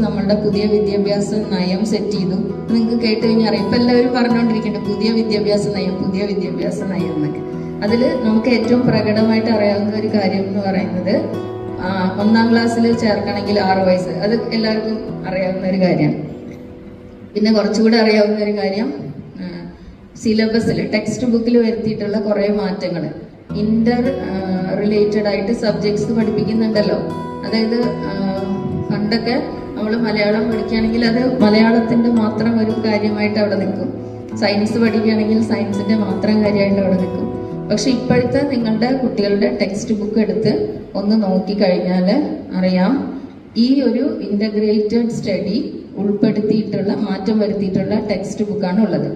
നമ്മളുടെ പുതിയ വിദ്യാഭ്യാസ നയം സെറ്റ് ചെയ്തു. നിങ്ങൾക്ക് കേട്ട് കഴിഞ്ഞാൽ അറിയാം. ഇപ്പം എല്ലാവരും പറഞ്ഞുകൊണ്ടിരിക്കുന്നുണ്ട് പുതിയ വിദ്യാഭ്യാസ നയം എന്നൊക്കെ. അതിൽ നമുക്ക് ഏറ്റവും പ്രകടമായിട്ട് അറിയാവുന്ന ഒരു കാര്യം എന്ന് പറയുന്നത് 1ാം ക്ലാസ്സിൽ ചേർക്കണമെങ്കിൽ 6 വയസ്സ്. അത് എല്ലാവർക്കും അറിയാവുന്ന ഒരു കാര്യമാണ്. പിന്നെ കുറച്ചുകൂടെ അറിയാവുന്ന ഒരു കാര്യം, സിലബസിൽ ടെക്സ്റ്റ് ബുക്കിൽ വരുത്തിയിട്ടുള്ള കുറേ മാറ്റങ്ങൾ, ഇന്റർ റിലേറ്റഡ് ആയിട്ട് സബ്ജക്ട്സ് പഠിപ്പിക്കുന്നുണ്ടല്ലോ. അതായത് പണ്ടൊക്കെ നമ്മൾ മലയാളം പഠിക്കുകയാണെങ്കിൽ അത് മലയാളത്തിന്റെ മാത്രം ഒരു കാര്യമായിട്ട് അവിടെ നിൽക്കും. സയൻസ് പഠിക്കുകയാണെങ്കിൽ സയൻസിന്റെ മാത്രം കാര്യമായിട്ട് അവിടെ നിൽക്കും. പക്ഷെ ഇപ്പോഴത്തെ നിങ്ങളുടെ കുട്ടികളുടെ ടെക്സ്റ്റ് ബുക്ക് എടുത്ത് ഒന്ന് നോക്കിക്കഴിഞ്ഞാൽ അറിയാം, ഈ ഒരു ഇന്റഗ്രേറ്റഡ് സ്റ്റഡി ഉൾപ്പെടുത്തിയിട്ടുള്ള മാറ്റം വരുത്തിയിട്ടുള്ള ടെക്സ്റ്റ് ബുക്കാണ് ഉള്ളത്.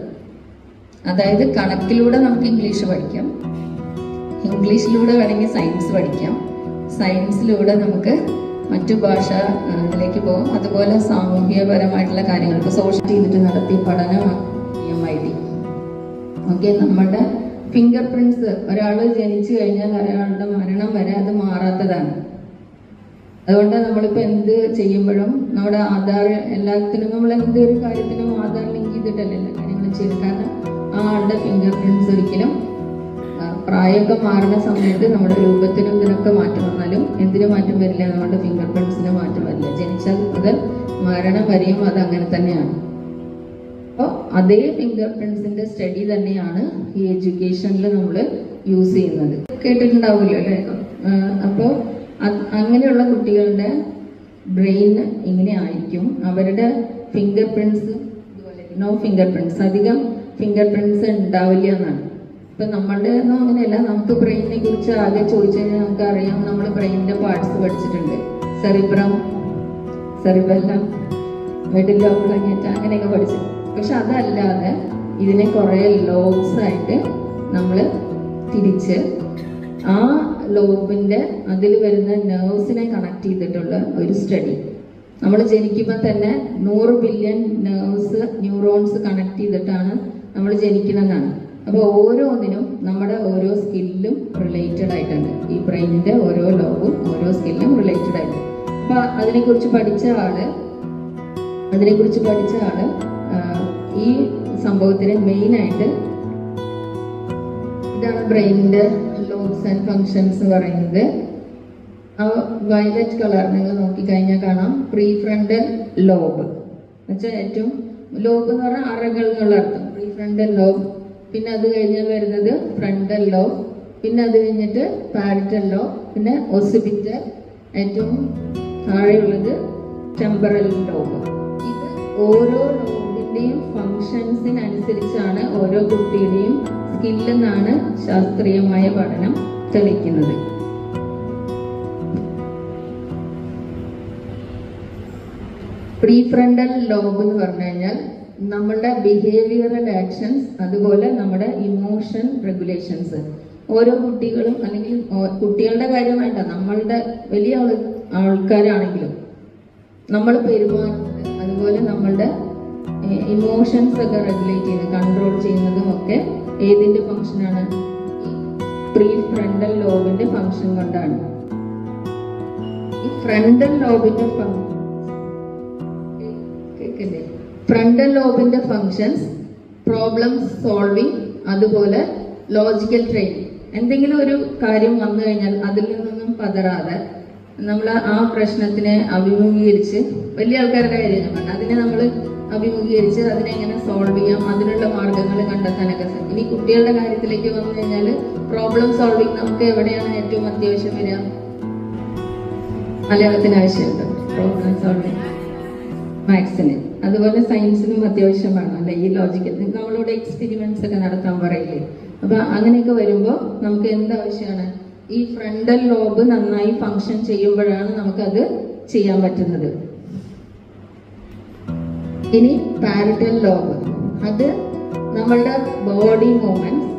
അതായത് കണക്കിലൂടെ നമുക്ക് ഇംഗ്ലീഷ് പഠിക്കാം, ഇംഗ്ലീഷിലൂടെ വേണമെങ്കിൽ സയൻസ് പഠിക്കാം, സയൻസിലൂടെ നമുക്ക് മറ്റു ഭാഷയിലേക്ക് പോകും. അതുപോലെ സാമൂഹികപരമായിട്ടുള്ള കാര്യങ്ങൾ ഇപ്പോൾ സോഷ്യൽ ചെയ്തിട്ട് നടത്തിയ പഠനം MIT. ഓക്കെ, നമ്മുടെ ഫിംഗർ പ്രിന്റ്സ് ഒരാൾ ജനിച്ചു കഴിഞ്ഞാൽ ഒരാളുടെ മരണം വരെ അത് മാറാത്തതാണ്. അതുകൊണ്ട് നമ്മളിപ്പോൾ എന്ത് ചെയ്യുമ്പോഴും നമ്മുടെ ആധാർ, എല്ലാത്തിനും നമ്മൾ എന്തൊരു കാര്യത്തിനും ആധാർ ലിങ്ക് ചെയ്തിട്ടല്ലേ എല്ലാ കാര്യങ്ങളും ചെയ്യുന്നത്. കാരണം ആ ആളുടെ ഫിംഗർ പ്രിന്റ്സ് ഒരിക്കലും പ്രായമൊക്കെ മാറുന്ന സമയത്ത് നമ്മുടെ രൂപത്തിനും ഇതിനൊക്കെ മാറ്റം വന്നാലും എന്തിനു മാറ്റം വരില്ല, നമ്മുടെ ഫിംഗർ പ്രിന്റ്സിന് മാറ്റം വരില്ല. ജനിച്ചാൽ മുതൽ മരണം വരെയും അത് അങ്ങനെ തന്നെയാണ്. അപ്പോൾ അതേ ഫിംഗർ പ്രിന്റ്സിന്റെ സ്റ്റഡി തന്നെയാണ് ഈ എഡ്യൂക്കേഷനിൽ നമ്മൾ യൂസ് ചെയ്യുന്നത്. കേട്ടിട്ടുണ്ടാവില്ല അല്ലേ? അപ്പോൾ അങ്ങനെയുള്ള കുട്ടികളുടെ ബ്രെയിൻ ഇങ്ങനെ ആയിരിക്കും. അവരുടെ ഫിംഗർ പ്രിന്റ്സ് ഇതുപോലെ നോ ഫിംഗർ പ്രിന്റ്സ്, അധികം ഫിംഗർ പ്രിന്റ്സ് ഉണ്ടാവില്ല എന്നാണ്. ഇപ്പൊ നമ്മളുടെ ഒന്നും അങ്ങനെയല്ല. നമുക്ക് ബ്രെയിനിനെ കുറിച്ച് ആകെ ചോദിച്ചു കഴിഞ്ഞാൽ നമുക്ക് അറിയാം, നമ്മൾ ബ്രെയിനിന്റെ പാർട്സ് പഠിച്ചിട്ടുണ്ട്. Cerebrum, cerebellum, middle lobe, planet, അങ്ങനെയൊക്കെ പഠിച്ചു. പക്ഷെ അതല്ലാതെ ഇതിനെ കുറെ ലോബ്സ് ആയിട്ട് നമ്മൾ തിരിച്ച് ആ ലോബിന്റെ അതിൽ വരുന്ന നെർവ്സിനെ കണക്ട് ചെയ്തിട്ടുള്ള ഒരു സ്റ്റഡി. നമ്മൾ ജനിക്കുമ്പോൾ തന്നെ 100 ബില്യൺ ന്യൂറോൺസ് കണക്ട് ചെയ്തിട്ടാണ് നമ്മൾ ജനിക്കണമെന്നാണ്. അപ്പോൾ ഓരോന്നിനും നമ്മുടെ ഓരോ സ്കില്ലും റിലേറ്റഡ് ആയിട്ടുണ്ട്. ഈ ബ്രെയിനിന്റെ ഓരോ ലോബും ഓരോ സ്കില്ലും റിലേറ്റഡ് ആയിട്ടുണ്ട്. അപ്പൊ അതിനെക്കുറിച്ച് പഠിച്ച ആള് ഈ സംഭവത്തിന് മെയിൻ ആയിട്ട് ഇതാണ് ബ്രെയിനിന്റെ ലോബ്സ് ആൻഡ് ഫങ്ഷൻസ് എന്ന് പറയുന്നത്. ആ വയലറ്റ് കളർ നിങ്ങൾ നോക്കിക്കഴിഞ്ഞാൽ കാണാം, പ്രീ ഫ്രണ്ടൽ ലോബ് എന്നുവെച്ചാൽ ഏറ്റവും ലോബ് എന്ന് പറഞ്ഞാൽ അറകൾ എന്നുള്ള അർത്ഥം. പ്രീ ഫ്രണ്ടൽ ലോബ്, പിന്നെ അത് കഴിഞ്ഞാൽ വരുന്നത് ഫ്രണ്ടൽ ലോബ്, പിന്നെ അത് കഴിഞ്ഞിട്ട് പാരിറ്റൽ ലോബ്, പിന്നെ ഒസിപിറ്റൽ, ഏറ്റവും താഴെയുള്ളത് ടെമ്പറൽ ലോബ്. ഇത് ഓരോ ലോബിന്റെയും ഫങ്ഷൻസിനനുസരിച്ചാണ് ഓരോ കുട്ടിയുടെയും സ്കില്ലെന്നാണ് ശാസ്ത്രീയമായ പഠനം തെളിയിക്കുന്നത്. പ്രീഫ്രണ്ടൽ ലോബ് എന്ന് പറഞ്ഞു കഴിഞ്ഞാൽ നമ്മളുടെ ബിഹേവിയറൽ ആക്ഷൻസ്, അതുപോലെ നമ്മുടെ ഇമോഷൻ റെഗുലേഷൻസ്. ഓരോ കുട്ടികളും, അല്ലെങ്കിൽ കുട്ടികളുടെ കാര്യം വേണ്ട, നമ്മളുടെ വലിയ ആൾക്കാരാണെങ്കിലും നമ്മൾ പെരുമാറുന്നത്, അതുപോലെ നമ്മളുടെ ഇമോഷൻസ് ഒക്കെ റെഗുലേറ്റ് ചെയ്യുന്നത്, കൺട്രോൾ ചെയ്യുന്നതും ഒക്കെ ഏതിന്റെ ഫംഗ്ഷനാണ്? പ്രീ ഫ്രണ്ടൽ ലോബിന്റെ ഫംഗ്ഷൻ കൊണ്ടാണ്. ഈ ഫ്രണ്ടൽ ലോബിന്റെ ഫ്രണ്ടൽ ലോബിന്റെ ഫങ്ഷൻസ് പ്രോബ്ലം സോൾവിങ്, അതുപോലെ ലോജിക്കൽ ട്രെയിനിങ്. എന്തെങ്കിലും ഒരു കാര്യം വന്നു കഴിഞ്ഞാൽ അതിൽ നിന്നൊന്നും പതറാതെ നമ്മൾ ആ പ്രശ്നത്തിനെ അഭിമുഖീകരിച്ച്, വലിയ ആൾക്കാരുടെ കാര്യം ഞാൻ പറഞ്ഞു, അതിനെ നമ്മൾ അഭിമുഖീകരിച്ച് അതിനെ എങ്ങനെ സോൾവ് ചെയ്യാം, അതിനുള്ള മാർഗങ്ങൾ കണ്ടെത്താനൊക്കെ സാധിക്കും. ഇനി കുട്ടികളുടെ കാര്യത്തിലേക്ക് വന്നു കഴിഞ്ഞാൽ പ്രോബ്ലം സോൾവിങ് നമുക്ക് എവിടെയാണ് ഏറ്റവും അത്യാവശ്യം വരിക? മലയാളത്തിന് ആവശ്യമുണ്ട് പ്രോബ്ലം സോൾവിങ്, മാത്സിന്, അതുപോലെ സയൻസിനും അത്യാവശ്യമാണ് അല്ലെ? ഈ ലോജിക്കൽ നമ്മളോട് എക്സ്പെരിമെന്റ്സ് ഒക്കെ നടത്താൻ പറയില്ലേ? അപ്പൊ അങ്ങനെയൊക്കെ വരുമ്പോൾ നമുക്ക് എന്താവശ്യമാണ്? ഈ ഫ്രണ്ടൽ ലോബ് നന്നായി ഫങ്ഷൻ ചെയ്യുമ്പോഴാണ് നമുക്കത് ചെയ്യാൻ പറ്റുന്നത്. ഇനി പാരിറ്റൽ ലോബ്, അത് നമ്മളുടെ ബോഡി മൂവ്മെന്റ്സ്,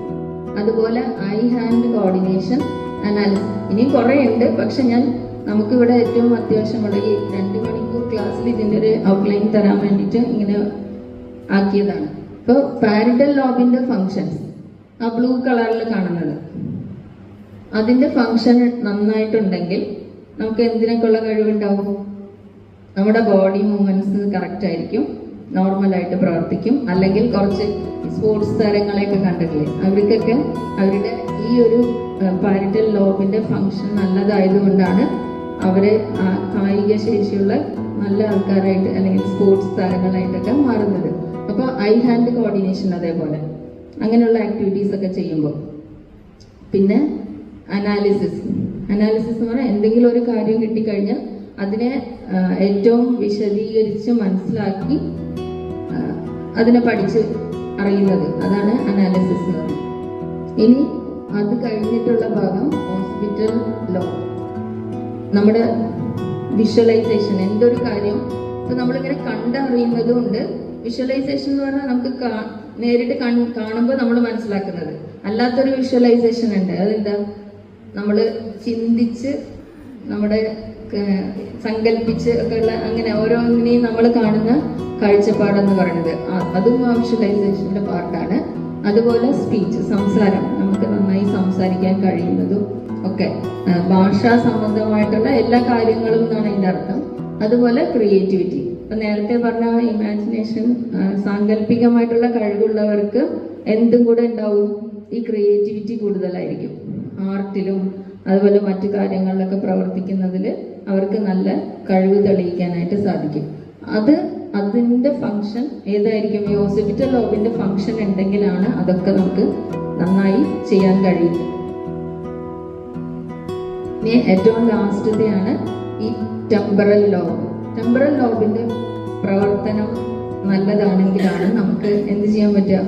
അതുപോലെ ഐ ഹാൻഡ് കോർഡിനേഷൻ, അനാലിസിസ്. ഇനി കുറെ ഉണ്ട്, പക്ഷെ നമുക്കിവിടെ ഏറ്റവും അത്യാവശ്യമുള്ള ഈ 2 മണിക്കൂർ ക്ലാസ്സിൽ ഇതിന്റെ ഒരു ഔട്ട്ലൈൻ തരാൻ വേണ്ടിയിട്ട് ഇങ്ങനെ ആക്കിയതാണ്. ഇപ്പോൾ പാരിറ്റൽ ലോബിന്റെ ഫങ്ഷൻസ്, ആ ബ്ലൂ കളറിൽ കാണുന്നത്, അതിന്റെ ഫങ്ഷൻ നന്നായിട്ടുണ്ടെങ്കിൽ നമുക്ക് എന്തിനൊക്കെയുള്ള കഴിവുണ്ടാവും? നമ്മുടെ ബോഡി മൂവ്മെന്റ്സ് കറക്റ്റ് ആയിരിക്കും, നോർമലായിട്ട് പ്രവർത്തിക്കും. അല്ലെങ്കിൽ കുറച്ച് സ്പോർട്സ് താരങ്ങളെയൊക്കെ കണ്ടിട്ടില്ലേ, അവർക്കൊക്കെ അവരുടെ ഈ ഒരു പാരിറ്റൽ ലോബിന്റെ ഫങ്ഷൻ നല്ലതായതുകൊണ്ടാണ് അവര് കായിക ശേഷിയുള്ള നല്ല ആൾക്കാരായിട്ട് അല്ലെങ്കിൽ സ്പോർട്സ് താരങ്ങളായിട്ടൊക്കെ മാറുന്നത്. അപ്പോൾ ഐ ഹാൻഡ് കോർഡിനേഷൻ അതേപോലെ അങ്ങനെയുള്ള ആക്ടിവിറ്റീസ് ഒക്കെ ചെയ്യുമ്പോൾ. പിന്നെ അനാലിസിസ് എന്ന് പറഞ്ഞാൽ എന്തെങ്കിലും ഒരു കാര്യം കിട്ടിക്കഴിഞ്ഞാൽ അതിനെ ഏറ്റവും വിശദീകരിച്ച് മനസ്സിലാക്കി അതിനെ പഠിച്ച് അറിയുന്നത്, അതാണ് അനാലിസിസ് എന്ന് പറയുന്നത്. ഇനി അത് കഴിഞ്ഞിട്ടുള്ള ഭാഗം ഹോസ്പിറ്റൽ ലോ. നമ്മുടെ വിഷ്വലൈസേഷൻ, എന്തൊരു കാര്യം ഇപ്പൊ നമ്മളിങ്ങനെ കണ്ടറിയുന്നതും ഉണ്ട്. വിഷ്വലൈസേഷൻ എന്ന് പറഞ്ഞാൽ നമുക്ക് നേരിട്ട് കാണുമ്പോൾ നമ്മൾ മനസ്സിലാക്കുന്നത്. അല്ലാത്തൊരു വിഷ്വലൈസേഷൻ ഉണ്ട്, അതെന്താ, നമ്മൾ ചിന്തിച്ച് നമ്മുടെ സങ്കല്പിച്ച് ഒക്കെ ഉള്ള അങ്ങനെ ഓരോന്നിനെയും നമ്മൾ കാണുന്ന കാഴ്ചപ്പാടെന്ന് പറയുന്നത്, അതും വിഷ്വലൈസേഷന്റെ പാർട്ടാണ്. അതുപോലെ സ്പീച്ച്, സംസാരം, നമുക്ക് നന്നായി സംസാരിക്കാൻ കഴിയുന്നതും ഒക്കെ ഭാഷാ സംബന്ധമായിട്ടുള്ള എല്ലാ കാര്യങ്ങളും എന്നാണ് അതിന്റെ അർത്ഥം. അതുപോലെ ക്രിയേറ്റിവിറ്റി, ഇപ്പൊ നേരത്തെ പറഞ്ഞ ഇമാജിനേഷൻ, സാങ്കല്പികമായിട്ടുള്ള കഴിവുള്ളവർക്ക് എന്തും കൂടെ ഉണ്ടാവും, ഈ ക്രിയേറ്റിവിറ്റി കൂടുതലായിരിക്കും. ആർട്ടിലും അതുപോലെ മറ്റു കാര്യങ്ങളിലൊക്കെ പ്രവർത്തിക്കുന്നതിൽ അവർക്ക് നല്ല കഴിവ് തെളിയിക്കാനായിട്ട് സാധിക്കും. അതിന്റെ ഫങ്ഷൻ ഏതായിരിക്കും, ഈ ഓസിപിറ്റൽ ലോബിന്റെ ഫങ്ഷൻ ഉണ്ടെങ്കിലാണ് അതൊക്കെ നമുക്ക് നന്നായി ചെയ്യാൻ കഴിയുന്നത്. ഇനി ഏറ്റവും ലാസ്റ്റത്തെയാണ് ഈ ടെമ്പറൽ ലോബ്. ടെമ്പറൽ ലോബിന്റെ പ്രവർത്തനം നല്ലതാണെങ്കിലാണ് നമുക്ക് എന്ത് ചെയ്യാൻ പറ്റുക,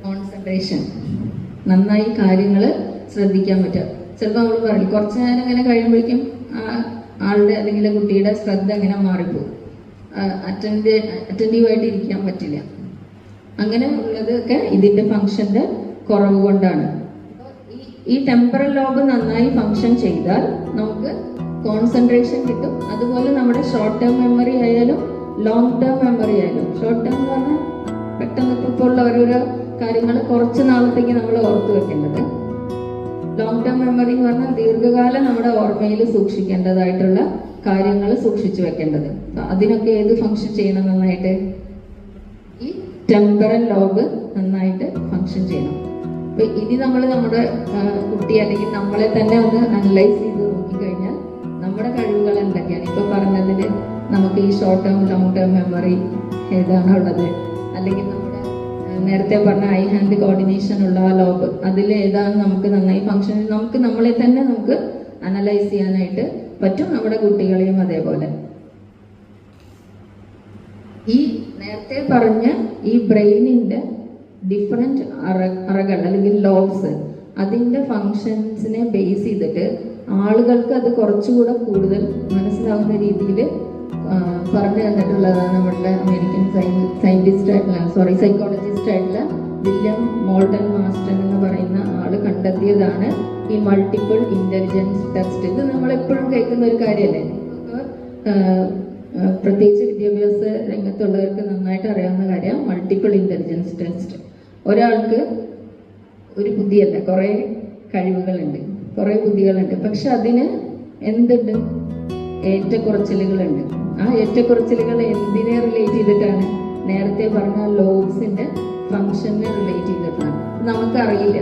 കോൺസെൻട്രേഷൻ, നന്നായി കാര്യങ്ങൾ ശ്രദ്ധിക്കാൻ പറ്റുക. ചിലപ്പോൾ നമ്മൾ പറയും കുറച്ചു നേരം ഇങ്ങനെ കഴിയുമ്പോഴേക്കും ആളുടെ അല്ലെങ്കിൽ കുട്ടിയുടെ ശ്രദ്ധ ഇങ്ങനെ മാറിപ്പോകും, അറ്റൻറ്റീവായിട്ട് ഇരിക്കാൻ പറ്റില്ല. അങ്ങനെ ഉള്ളതൊക്കെ ഇതിന്റെ ഫങ്ഷന്റെ കുറവ് കൊണ്ടാണ്. ഈ ടെമ്പറൽ ലോബ് നന്നായി ഫങ്ഷൻ ചെയ്താൽ നമുക്ക് കോൺസെൻട്രേഷൻ കിട്ടും. അതുപോലെ നമ്മുടെ ഷോർട്ട് ടേം മെമ്മറി ആയാലും ലോങ് ടേം മെമ്മറി ആയാലും, ഷോർട്ട് ടേം എന്ന് പറഞ്ഞാൽ പെട്ടെന്ന് ഇപ്പോൾ ഉള്ള ഓരോരോ കാര്യങ്ങൾ കുറച്ച് നാളത്തേക്ക് നമ്മൾ ഓർത്തു വെക്കേണ്ടത്. ലോങ് ടേം മെമ്മറി എന്ന് പറഞ്ഞാൽ ദീർഘകാലം നമ്മുടെ ഓർമ്മയിൽ സൂക്ഷിക്കേണ്ടതായിട്ടുള്ള കാര്യങ്ങൾ സൂക്ഷിച്ചു വെക്കേണ്ടത്. അതിനൊക്കെ ഏത് ഫങ്ഷൻ ചെയ്യണം നന്നായിട്ട്, ഈ ടെമ്പറൽ ലോബ് നന്നായിട്ട് ഫങ്ഷൻ ചെയ്യണം. അപ്പൊ ഇനി നമ്മൾ നമ്മുടെ കുട്ടി അല്ലെങ്കിൽ നമ്മളെ തന്നെ ഒന്ന് അനലൈസ് ചെയ്ത് നോക്കിക്കഴിഞ്ഞാൽ നമ്മുടെ കഴിവുകൾ എന്തൊക്കെയാണ്. ഇപ്പൊ പറഞ്ഞതിൽ നമുക്ക് ഈ short term long term memory ഏതാണോ ഉള്ളത്, അല്ലെങ്കിൽ നമ്മുടെ നേരത്തെ പറഞ്ഞ ഐ ഹാൻഡ് കോർഡിനേഷൻ ഉള്ള ആ ലോബ്, അതിൽ ഏതാണ് നമുക്ക് നന്നായി ഫങ്ഷൻ, നമുക്ക് നമ്മളെ തന്നെ നമുക്ക് അനലൈസ് ചെയ്യാനായിട്ട് പറ്റും, നമ്മുടെ കുട്ടികളെയും അതേപോലെ. ഈ നേരത്തെ പറഞ്ഞ ഈ ബ്രെയിനിന്റെ ഡിഫറെന്റ് അറകൾ അല്ലെങ്കിൽ ലോബ്സ്, അതിന്റെ ഫങ്ഷൻസിനെ ബേസ് ചെയ്തിട്ട് ആളുകൾക്ക് അത് കുറച്ചുകൂടെ കൂടുതൽ മനസ്സിലാവുന്ന രീതിയിൽ പറഞ്ഞു തന്നിട്ടുള്ളതാണ് നമ്മളുടെ അമേരിക്കൻ സൈക്കോളജിസ്റ്റ് ആയിട്ടുള്ള വില്യം മോൾട്ടൺ മാസ്റ്റൺ എന്ന് പറയുന്ന ആള് കണ്ടെത്തിയതാണ് ഈ മൾട്ടിപ്പിൾ ഇന്റലിജൻസ് ടെസ്റ്റ്. ഇത് നമ്മളെപ്പോഴും കേൾക്കുന്ന ഒരു കാര്യമല്ലേ, പ്രത്യേകിച്ച് വിദ്യാഭ്യാസ രംഗത്തുള്ളവർക്ക് നന്നായിട്ട് അറിയാവുന്ന കാര്യം മൾട്ടിപ്പിൾ ഇന്റലിജൻസ് ടെസ്റ്റ്. ഒരാൾക്ക് ഒരു ബുദ്ധിയല്ല, കുറെ കഴിവുകളുണ്ട്, കുറെ ബുദ്ധികളുണ്ട്, പക്ഷെ അതിന് എന്തുണ്ട്, ഏറ്റക്കുറച്ചിലുകളുണ്ട്. ആ ഏറ്റക്കുറച്ചിലുകൾ എന്തിനെ റിലേറ്റ് ചെയ്തിട്ടാണ്, നേരത്തെ പറഞ്ഞ ലോബ്സിന്റെ ഫങ്ഷനെ റിലേറ്റ് ചെയ്തിട്ടാണ്. നമുക്കറിയില്ല.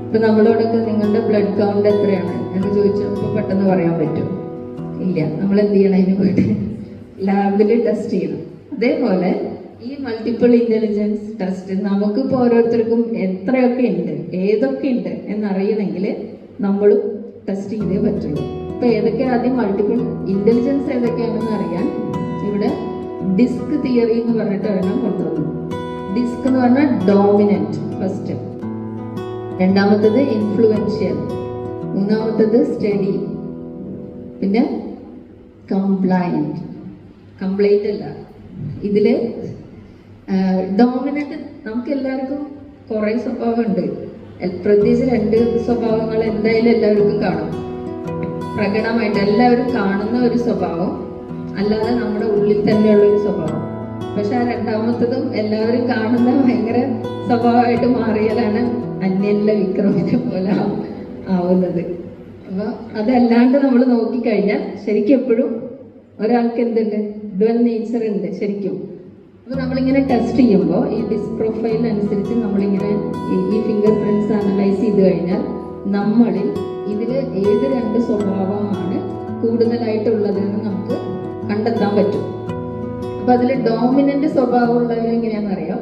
ഇപ്പൊ നമ്മളോടൊക്കെ നിങ്ങളുടെ ബ്ലഡ് കൗണ്ട് എത്രയാണ് എന്ന് ചോദിച്ചാൽ ഇപ്പൊ പെട്ടെന്ന് പറയാൻ പറ്റും ഇല്ല. നമ്മൾ എന്ത് ചെയ്യണം, അതിന് പോയിട്ട് ലാബിൽ ടെസ്റ്റ് ചെയ്യണം. അതേപോലെ ഈ മൾട്ടിപ്പിൾ ഇന്റലിജൻസ് ടെസ്റ്റ് നമുക്കിപ്പോൾ ഓരോരുത്തർക്കും എത്രയൊക്കെ ഉണ്ട്, ഏതൊക്കെ ഉണ്ട് എന്നറിയണമെങ്കിൽ നമ്മളും ടെസ്റ്റ് ചെയ്തേ പറ്റുള്ളൂ. ഇപ്പൊ ഏതൊക്കെ ആദ്യം മൾട്ടിപ്പിൾ ഇന്റലിജൻസ് ഏതൊക്കെയാണെന്ന് അറിയാൻ ഇവിടെ ഡിസ്ക് തിയറി എന്ന് പറഞ്ഞിട്ട് ഒരെണ്ണം കൊണ്ടുവന്നു. ഡിസ്ക് എന്ന് പറഞ്ഞാൽ ഡോമിനന്റ് ഫസ്റ്റ്, രണ്ടാമത്തത് ഇൻഫ്ലുവൻഷ്യൽ, മൂന്നാമത്തത് സ്റ്റഡി, പിന്നെ കംപ്ലൈന്റ് അല്ല. ഇതില് ഡോമിനന്റ് നമുക്ക് എല്ലാവർക്കും കുറെ സ്വഭാവമുണ്ട്, പ്രത്യേകിച്ച് രണ്ട് സ്വഭാവങ്ങൾ എന്തായാലും എല്ലാവർക്കും കാണും. പ്രകടമായിട്ട് എല്ലാവരും കാണുന്ന ഒരു സ്വഭാവം, അല്ലാതെ നമ്മുടെ ഉള്ളിൽ തന്നെയുള്ള ഒരു സ്വഭാവം. പക്ഷെ ആ രണ്ടാമത്തതും എല്ലാവരും കാണുന്ന ഭയങ്കര സ്വഭാവമായിട്ട് മാറിയാലാണ് അന്യല്ല വിക്രമിനെ പോലെ ആവുന്നത്. അപ്പൊ അതല്ലാണ്ട് നമ്മൾ നോക്കിക്കഴിഞ്ഞാൽ ശരിക്കും എപ്പോഴും ഒരാൾക്ക് എന്തുണ്ട്, ഡുവൽ നേച്ചർ ഉണ്ട് ശരിക്കും. അപ്പൊ നമ്മളിങ്ങനെ ടെസ്റ്റ് ചെയ്യുമ്പോൾ ഈ ഡിസ്ക് പ്രൊഫൈൽ അനുസരിച്ച് നമ്മളിങ്ങനെ ഈ ഫിംഗർ പ്രിന്റ്സ് അനലൈസ് ചെയ്ത് കഴിഞ്ഞാൽ നമ്മളിൽ ഇതിൽ ഏത് രണ്ട് സ്വഭാവമാണ് കൂടുതലായിട്ടുള്ളത് എന്ന് നമുക്ക് കണ്ടെത്താൻ പറ്റും. അപ്പൊ അതിൽ ഡോമിനന്റ് സ്വഭാവം ഉള്ളവർ എങ്ങനെയാണെന്നറിയാം,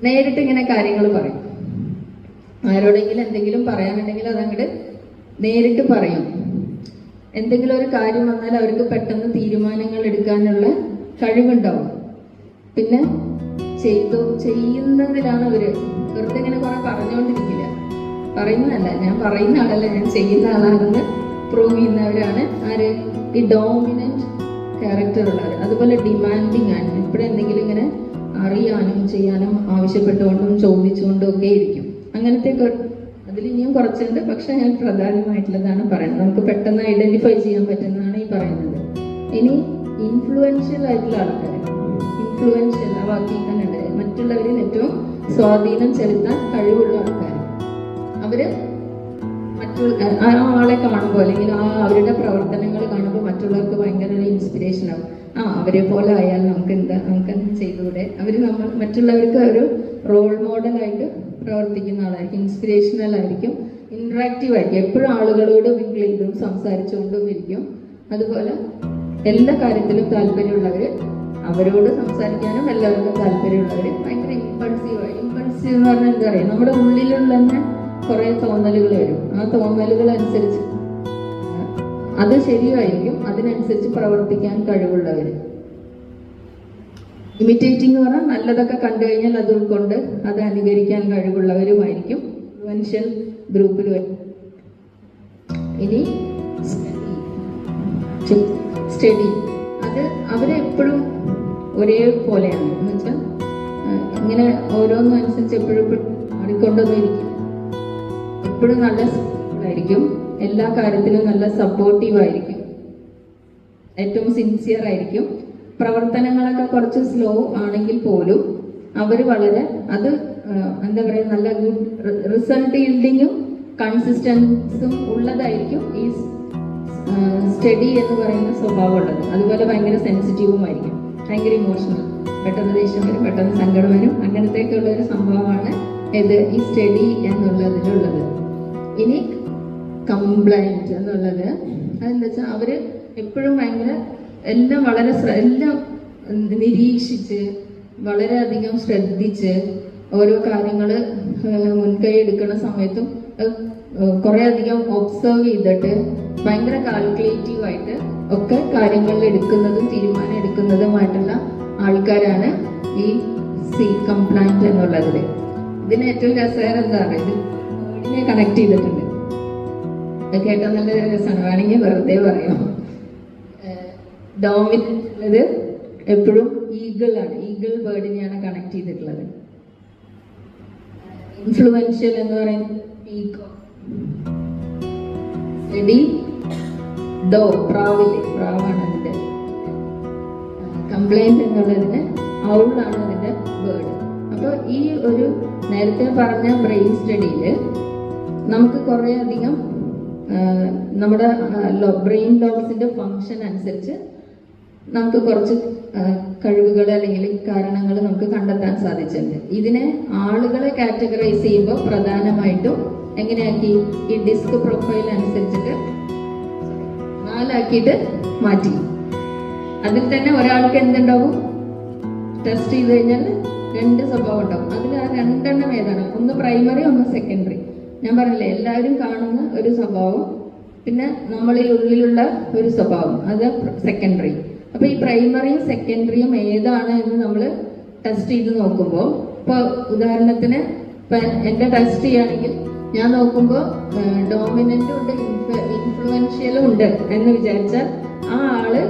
നേരിട്ട് ഇങ്ങനെ കാര്യങ്ങൾ പറയും. ആരോടെങ്കിലും എന്തെങ്കിലും പറയാനുണ്ടെങ്കിൽ അതങ്ങോട്ട് നേരിട്ട് പറയും. എന്തെങ്കിലും ഒരു കാര്യം വന്നാൽ അവർക്ക് പെട്ടെന്ന് തീരുമാനങ്ങൾ എടുക്കാനുള്ള കഴിവുണ്ടാവും. പിന്നെ ചെയ്യുന്നതിലാണ് അവര്, വെറുതെ ഇങ്ങനെ കുറെ പറഞ്ഞുകൊണ്ടിരിക്കില്ല. പറയുന്നതല്ല, ഞാൻ പറയുന്ന ആളല്ല, ഞാൻ ചെയ്യുന്ന ആളാണെന്ന് പ്രൂവ് ചെയ്യുന്നവരാണ് ആര്, ഈ ഡോമിനന്റ് ക്യാരക്ടർ ഉള്ളവർ. അതുപോലെ ഡിമാൻഡിങ് ആണ്, എപ്പോഴും എന്തെങ്കിലും ഇങ്ങനെ അറിയാനും ചെയ്യാനും ആവശ്യപ്പെട്ടുകൊണ്ടും ചോദിച്ചുകൊണ്ടും ഒക്കെ ഇരിക്കും. അങ്ങനത്തെ അതിൽ ഇനിയും കുറച്ചുണ്ട്, പക്ഷെ ഞാൻ പ്രധാനമായിട്ടുള്ളതാണ് പറയുന്നത്. നമുക്ക് പെട്ടെന്ന് ഐഡന്റിഫൈ ചെയ്യാൻ പറ്റുന്നതാണ് ഈ പറയുന്നത്. ഇനി ഇൻഫ്ലുവൻഷ്യൽ ആയിട്ടുള്ള ആൾക്കാർ, ഇൻഫ്ലുവൻഷ്യൽ ആ വാക്കിൽ തന്നെ ഉണ്ട്, മറ്റുള്ളവരിൽ ഏറ്റവും സ്വാധീനം ചെലുത്താൻ കഴിവുള്ള ആൾക്കാർ. അവര് ആ ആളെ കാണുമ്പോൾ അല്ലെങ്കിൽ അവരുടെ പ്രവർത്തനങ്ങൾ കാണുമ്പോൾ മറ്റുള്ളവർക്ക് ഭയങ്കര ഒരു ഇൻസ്പിറേഷൻ ആവും. അവരെ പോലെ ആയാൽ നമുക്ക് എന്താ ചെയ്തുകൂടെ. അവര് മറ്റുള്ളവർക്ക് ഒരു റോൾ മോഡലായിട്ട് പ്രവർത്തിക്കുന്ന ആളായിരിക്കും, ഇൻസ്പിറേഷണൽ ആയിരിക്കും, ഇന്ററാക്റ്റീവ് ആയിരിക്കും, എപ്പോഴും ആളുകളോട് മിങ്കിൾ ചെയ്തും സംസാരിച്ചുകൊണ്ടും ഇരിക്കും. അതുപോലെ എല്ലാ കാര്യത്തിലും താല്പര്യമുള്ളവര്, അവരോട് സംസാരിക്കാനും എല്ലാവർക്കും താല്പര്യമുള്ളവര്, ഭയങ്കര ഇമ്പൾസീവ് എന്ന് പറഞ്ഞാൽ എന്താ പറയുക, നമ്മുടെ ഉള്ളിലുള്ള തന്നെ കുറെ തോന്നലുകൾ വരും. ആ തോന്നലുകൾ അനുസരിച്ച് അത് ശരിയായിരിക്കും, അതിനനുസരിച്ച് പ്രവർത്തിക്കാൻ കഴിവുള്ളവര്. ഇമിറ്റേറ്റിംഗ് പറഞ്ഞാൽ നല്ലതൊക്കെ കണ്ടു കഴിഞ്ഞാൽ അത് ഉൾക്കൊണ്ട് അത് അനുകരിക്കാൻ കഴിവുള്ളവരുമായിരിക്കും ഇൻഫ്ലുവൻഷ്യൽ ഗ്രൂപ്പിൽ വരും. ഇനി സ്റ്റഡി, അത് അവരെപ്പോഴും ഒരേപോലെയാണ് എന്ന് വെച്ചാൽ ഇങ്ങനെ ഓരോന്നും അനുസരിച്ച് എപ്പോഴും മാറിക്കൊണ്ടൊന്നും ഇരിക്കില്ല. എപ്പോഴും നല്ല ആയിരിക്കും, എല്ലാ കാര്യത്തിലും നല്ല സപ്പോർട്ടീവ് ആയിരിക്കും, ഏറ്റവും സിൻസിയർ ആയിരിക്കും. പ്രവർത്തനങ്ങളൊക്കെ കുറച്ച് സ്ലോ ആണെങ്കിൽ പോലും അവർ വളരെ അത് എന്താ പറയുക, നല്ല ഗുഡ് റിസൾട്ട് ഈൽഡിങ്ങും കൺസിസ്റ്റൻസും ഉള്ളതായിരിക്കും ഈ സ്റ്റഡി എന്ന് പറയുന്ന സ്വഭാവം ഉള്ളത്. അതുപോലെ ഭയങ്കര സെൻസിറ്റീവും ആയിരിക്കും, ഭയങ്കര ഇമോഷണൽ, പെട്ടെന്ന് ദേഷ്യം വരും, പെട്ടെന്ന് സങ്കടം വരും, അങ്ങനത്തെയൊക്കെ ഉള്ള ഒരു സംഭവമാണ് ഇത് ഈ സ്റ്റഡി എന്നുള്ളതിലുള്ളത്. ഇനി കംപ്ലൈന്റ് എന്നുള്ളത് അതെന്താ വെച്ചാൽ അവര് എപ്പോഴും ഭയങ്കര എല്ലാം വളരെ എല്ലാം നിരീക്ഷിച്ച് വളരെയധികം ശ്രദ്ധിച്ച് ഓരോ കാര്യങ്ങൾ മുൻകൈ എടുക്കുന്ന സമയത്തും കുറെ അധികം ഒബ്സർവ് ചെയ്തിട്ട് ഭയങ്കര കാൽക്കുലേറ്റീവ് ആയിട്ട് ഒക്കെ കാര്യങ്ങളിൽ എടുക്കുന്നതും തീരുമാനം എടുക്കുന്നതുമായിട്ടുള്ള ആൾക്കാരാണ് ഈ കംപ്ലൈന്റ് എന്നുള്ളതിൽ. ഇതിന് ഏറ്റവും രസകരം എന്താണ്, ഇത് വേർഡിനെ കണക്ട് ചെയ്തിട്ടുണ്ട്. കേട്ടാൽ നല്ല രസമാണ്, വേണമെങ്കിൽ വെറുതെ പറയാം. ഡോമിനന്റ് എപ്പോഴും ഈഗിൾ ആണ്, ഈഗിൾ ബേർഡിനെയാണ് കണക്ട് ചെയ്തിട്ടുള്ളത്. ഇൻഫ്ലുവൻഷ്യൽ എന്ന് പറയുന്നത് പീക്കോ, സ്റ്റഡി ഡോ, പ്രാവാണ് അതിന്റെ. കംപ്ലൈന്റ് എന്നുള്ളതിന് ഔളാണ് അതിന്റെ ബേർഡ്. അപ്പൊ ഈ ഒരു നേരത്തെ പറഞ്ഞ ബ്രെയിൻ സ്റ്റഡിയില് നമുക്ക് കുറെ അധികം നമ്മുടെ ബ്രെയിൻ ലോബ്സിന്റെ ഫങ്ഷൻ അനുസരിച്ച് നമുക്ക് കുറച്ച് കഴിവുകൾ അല്ലെങ്കിൽ കാരണങ്ങൾ നമുക്ക് കണ്ടെത്താൻ സാധിച്ചിട്ടുണ്ട്. ഇതിനെ ആളുകളെ കാറ്റഗറൈസ് ചെയ്യുമ്പോൾ പ്രധാനമായിട്ടും എങ്ങനെയാക്കി, ഈ ഡിസ്ക് പ്രൊഫൈൽ അനുസരിച്ചിട്ട് 4 ആക്കിയിട്ട് മാറ്റി. അതിൽ തന്നെ ഒരാൾക്ക് എന്തുണ്ടാവും, ടെസ്റ്റ് ചെയ്ത് കഴിഞ്ഞാൽ 2 സ്വഭാവം ഉണ്ടാവും. അതിൽ ആ 2 എണ്ണം ഏതാണ്, ഒന്ന് പ്രൈമറി ഒന്ന് സെക്കൻഡറി. ഞാൻ പറഞ്ഞില്ലേ, എല്ലാവരും കാണുന്ന ഒരു സ്വഭാവം, പിന്നെ നമ്മളിൽ ഉള്ളിലുള്ള ഒരു സ്വഭാവം, അത് സെക്കൻഡറി. അപ്പൊ ഈ പ്രൈമറിയും സെക്കൻഡറിയും ഏതാണ് എന്ന് നമ്മൾ ടെസ്റ്റ് ചെയ്ത് നോക്കുമ്പോൾ, ഇപ്പൊ ഉദാഹരണത്തിന് ഇപ്പൊ എന്റെ ടെസ്റ്റ് ചെയ്യുകയാണെങ്കിൽ ഞാൻ നോക്കുമ്പോൾ ഡോമിനന്റും ഉണ്ട് ഇൻഫ്ലുവൻഷ്യലും ഉണ്ട് എന്ന് വിചാരിച്ചാൽ ആ ആള്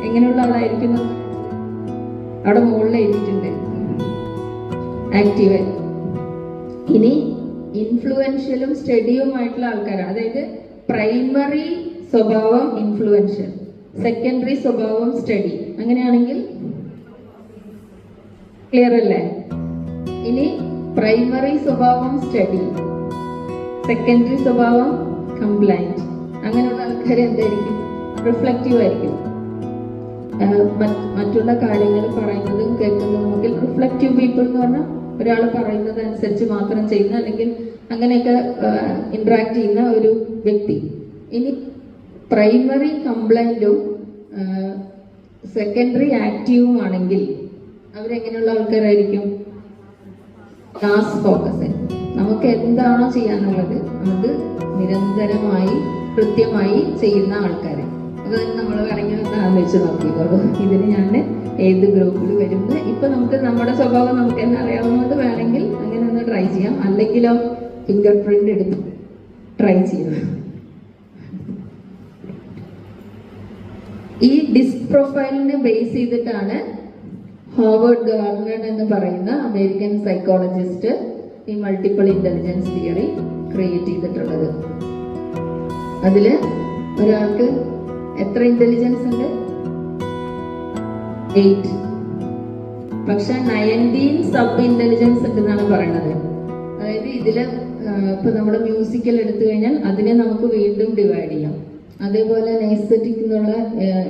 എങ്ങനെയുള്ള ആളായിരിക്കും, അവിടെ മുകളിൽ എഴുതിയിട്ടുണ്ട് ആക്റ്റീവ്. ഇനി ഇൻഫ്ലുവൻഷ്യലും സ്റ്റഡിയുമായിട്ടുള്ള ആൾക്കാരാണ്, അതായത് പ്രൈമറി സ്വഭാവം ഇൻഫ്ലുവൻഷ്യൽ, സെക്കൻഡറി സ്വഭാവം സ്റ്റഡി. അങ്ങനെയാണെങ്കിൽ ക്ലിയർ അല്ലേ? ഇനി പ്രൈമറി സ്വഭാവം സ്റ്റഡി, സെക്കൻഡറി സ്വഭാവം കംപ്ലൈന്റ്. അങ്ങനെയുള്ള ആൾക്കാർ എന്തായിരിക്കും, റിഫ്ലക്റ്റീവ് ആയിരിക്കും. മറ്റുള്ള കാര്യങ്ങൾ പറയുന്നതും കേൾക്കുന്നതും നമുക്ക് റിഫ്ലക്റ്റീവ് പീപ്പിൾ എന്ന് പറഞ്ഞാൽ ഒരാൾ പറയുന്നത് അനുസരിച്ച് മാത്രം ചെയ്യുന്ന അല്ലെങ്കിൽ അങ്ങനെയൊക്കെ ഇന്ററാക്ട് ചെയ്യുന്ന ഒരു വ്യക്തി. ഇനി പ്രൈമറി കംപ്ലൈന്റും സെക്കൻഡറി ആക്റ്റീവും ആണെങ്കിൽ അവരെങ്ങനെയുള്ള ആൾക്കാരായിരിക്കും? Task focus. നമുക്ക് എന്താണോ ചെയ്യാനുള്ളത് അത് നിരന്തരമായി കൃത്യമായി ചെയ്യുന്ന ആൾക്കാർ. അപ്പൊ നമ്മൾ വേണമെങ്കിൽ ഒന്ന് ആലോചിച്ച് നോക്കിക്കോളൂ, ഇതിന് ഞാൻ ഏത് ഗ്രൂപ്പിൽ വരുന്നത്. ഇപ്പൊ നമുക്ക് നമ്മുടെ സ്വഭാവം നമുക്ക് തന്നെ അറിയാവുന്നത് വേണമെങ്കിൽ അങ്ങനെ ഒന്ന് ട്രൈ ചെയ്യാം, അല്ലെങ്കിലോ ഫിംഗർ പ്രിന്റ് എടുത്ത് ട്രൈ ചെയ്യാം. ഈ ഡിസ്ക് പ്രൊഫൈലിനെ ബേസ് ചെയ്തിട്ടാണ് ഹോവേർഡ് ഗാർഡനർ എന്ന് പറയുന്ന അമേരിക്കൻ സൈക്കോളജിസ്റ്റ് ഈ മൾട്ടിപ്പിൾ ഇന്റലിജൻസ് തിയറി ക്രിയേറ്റ് ചെയ്തിട്ടുള്ളത്. അതില് ഒരാൾക്ക് എത്ര ഇന്റലിജൻസ് ഉണ്ട്? 8. പക്ഷെ 19 സബ് ഇന്റലിജൻസ് ഉണ്ടെന്നാണ് പറയുന്നത്. അതായത് ഇതില് ഇപ്പൊ നമ്മുടെ മ്യൂസിക്കൽ എടുത്തു കഴിഞ്ഞാൽ അതിനെ നമുക്ക് വീണ്ടും ഡിവൈഡ് ചെയ്യാം. അതേപോലെ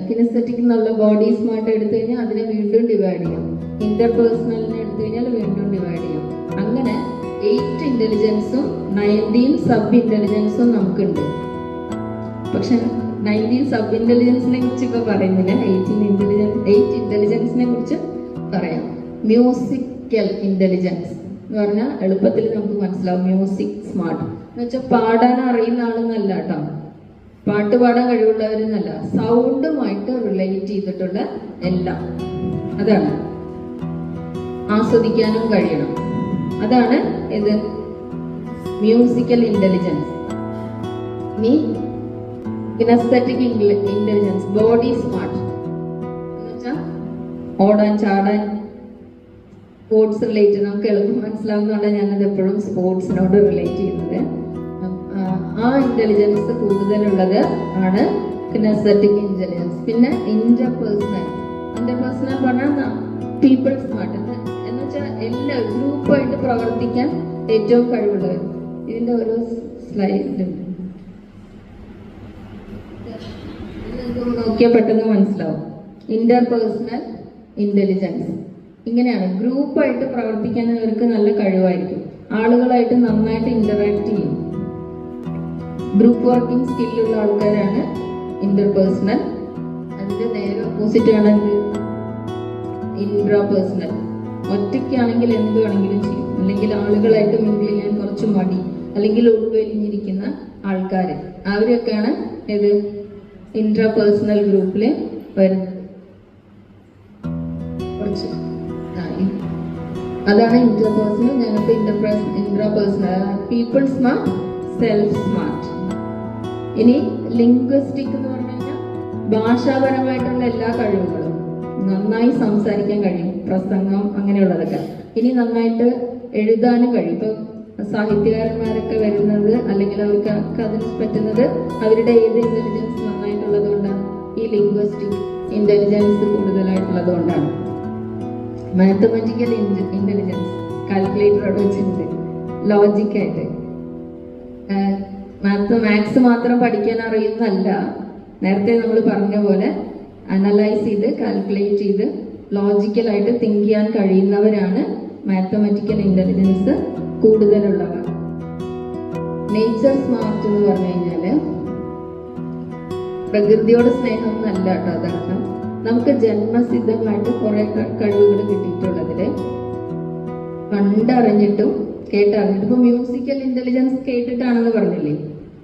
കിനസ്തെറ്റിക് എന്നുള്ള ബോഡി സ്മാർട്ട് എടുത്തു കഴിഞ്ഞാൽ അതിനെ വീണ്ടും ഡിവൈഡ് ചെയ്യാം. ഇന്റർപേഴ്സണലിനെ എടുത്തു കഴിഞ്ഞാൽ വീണ്ടും ഡിവൈഡ് ചെയ്യാം. അങ്ങനെ 8 ഇന്റലിജൻസും 19 സബ് ഇന്റലിജൻസും നമുക്കുണ്ട്. പക്ഷെ 19 സബ് ഇന്റലിജൻസിനെ കുറിച്ച് ഇപ്പൊ പറയുന്നില്ല, 8 ഇന്റലിജൻസിനെ കുറിച്ച് പറയാം. മ്യൂസിക്കൽ ഇന്റലിജൻസ് എന്ന് പറഞ്ഞാൽ എളുപ്പത്തിൽ നമുക്ക് മനസ്സിലാവും. മ്യൂസിക് സ്മാർട്ട് എന്ന് വെച്ചാൽ പാടാൻ അറിയുന്ന ആളെന്നല്ല കേട്ടോ, പാട്ട് പാടാൻ കഴിവുള്ളവരെന്നല്ല, സൗണ്ടുമായിട്ട് റിലേറ്റ് ചെയ്തിട്ടുള്ള എല്ലാം. അതാണ് ആസ്വദിക്കാനും കഴിയണം. അതാണ് ഇത് മ്യൂസിക്കൽ ഇന്റലിജൻസ്. ഇനി കിനസ്തെറ്റിക് ഇന്റലിജൻസ്, ബോഡി സ്മാർട്ട് എന്ന് വെച്ചാൽ ഓടാൻ ചാടാൻ സ്പോർട്സ് റിലേറ്റഡ്, നമുക്ക് എളുപ്പം മനസ്സിലാവുന്നതുകൊണ്ട് ഞാനത് എപ്പോഴും സ്പോർട്സിനോട് റിലേറ്റ് ചെയ്യുന്നത്. ആ ഇന്റലിജൻസ് കൂടുതലുള്ളത് ആണ് കിനസ്തെറ്റിക് ഇന്റലിജൻസ്. പിന്നെ ഇന്റർപേഴ്സണൽ പറഞ്ഞാൽ പീപ്പിൾ സ്മാർട്ട് എന്ന് വെച്ചാൽ എല്ലാ ഗ്രൂപ്പായിട്ട് പ്രവർത്തിക്കാൻ ഏറ്റവും കഴിവുള്ളവർ. ഇതിന്റെ ഓരോ സ്ലൈഡ് നോക്കിയാൽ പെട്ടെന്ന് മനസ്സിലാവും. ഇന്റർപേഴ്സണൽ ഇന്റലിജൻസ് ഇങ്ങനെയാണ്. ഗ്രൂപ്പായിട്ട് പ്രവർത്തിക്കാൻ അവർക്ക് നല്ല കഴിവായിരിക്കും. ആളുകളായിട്ട് നന്നായിട്ട് ഇന്ററാക്ട് ചെയ്യും. ഗ്രൂപ്പ് വർക്കിംഗ് സ്കില്ലുള്ള ആൾക്കാരാണ് ഇന്റർപേഴ്സണൽ. അതിന്റെ നേരെ ഓപ്പോസിറ്റ് ആണ് ഇൻട്രാപേഴ്സണൽ. ഒറ്റയ്ക്കാണെങ്കിൽ എന്ത് വേണമെങ്കിലും ചെയ്യും, അല്ലെങ്കിൽ ആളുകളായിട്ട് മിങ്കിൾ ചെയ്യാൻ കുറച്ച് മടി, അല്ലെങ്കിൽ ഉൾവലിഞ്ഞിരിക്കുന്ന ആൾക്കാർ, അവരൊക്കെയാണ് ഇത് ഇൻട്രാപേഴ്സണൽ ഗ്രൂപ്പിൽ വരുന്നത്. കുറച്ച് അതാണ് ഇന്റർപേഴ്സണൽ. ഞാനിപ്പോ intrapersonal. People smart, self smart. ഇനി ലിംഗ്വിസ്റ്റിക് എന്ന് പറഞ്ഞു കഴിഞ്ഞാൽ ഭാഷാപരമായിട്ടുള്ള എല്ലാ കഴിവുകളും, നന്നായി സംസാരിക്കാൻ കഴിയും, പ്രസംഗം അങ്ങനെയുള്ളതൊക്കെ. ഇനി നന്നായിട്ട് എഴുതാനും കഴിയും. ഇപ്പൊ സാഹിത്യകാരന്മാരൊക്കെ വരുന്നത് അല്ലെങ്കിൽ അവർക്ക് അതിന് പറ്റുന്നത് അവരുടെ ഏത് ഇന്റലിജൻസ് നന്നായിട്ടുള്ളത് കൊണ്ടാണ്? ഈ ലിംഗ്വിസ്റ്റിക് ഇന്റലിജൻസ് കൂടുതലായിട്ടുള്ളത് കൊണ്ടാണ്. മാത്തമാറ്റിക്കൽ ഇന്റലിജൻസ്, കാൽക്കുലേറ്റർ അവിടെ വെച്ചിട്ടുണ്ട്, ലോജിക്കായിട്ട്. മാത്സ് മാത്രം പഠിക്കാൻ അറിയുന്നതല്ല, നേരത്തെ നമ്മൾ പറഞ്ഞ പോലെ അനലൈസ് ചെയ്ത് കാൽക്കുലേറ്റ് ചെയ്ത് ലോജിക്കലായിട്ട് തിങ്ക് ചെയ്യാൻ കഴിയുന്നവരാണ് മാത്തമാറ്റിക്കൽ ഇന്റലിജൻസ് കൂടുതലുള്ളവർ. നേച്ചർ സ്മാർട്ട് എന്ന് പറഞ്ഞു കഴിഞ്ഞാല് പ്രകൃതിയോട് സ്നേഹമൊന്നും അല്ല കേട്ടോ അതർത്ഥം. നമുക്ക് ജന്മസിദ്ധമായിട്ട് കുറെ കഴിവുകൾ കിട്ടിയിട്ടുള്ളതില് കണ്ടറിഞ്ഞിട്ടും കേട്ടറിഞ്ഞിട്ടും. ഇപ്പൊ മ്യൂസിക്കൽ ഇന്റലിജൻസ് കേട്ടിട്ടാണെന്ന് പറഞ്ഞില്ലേ,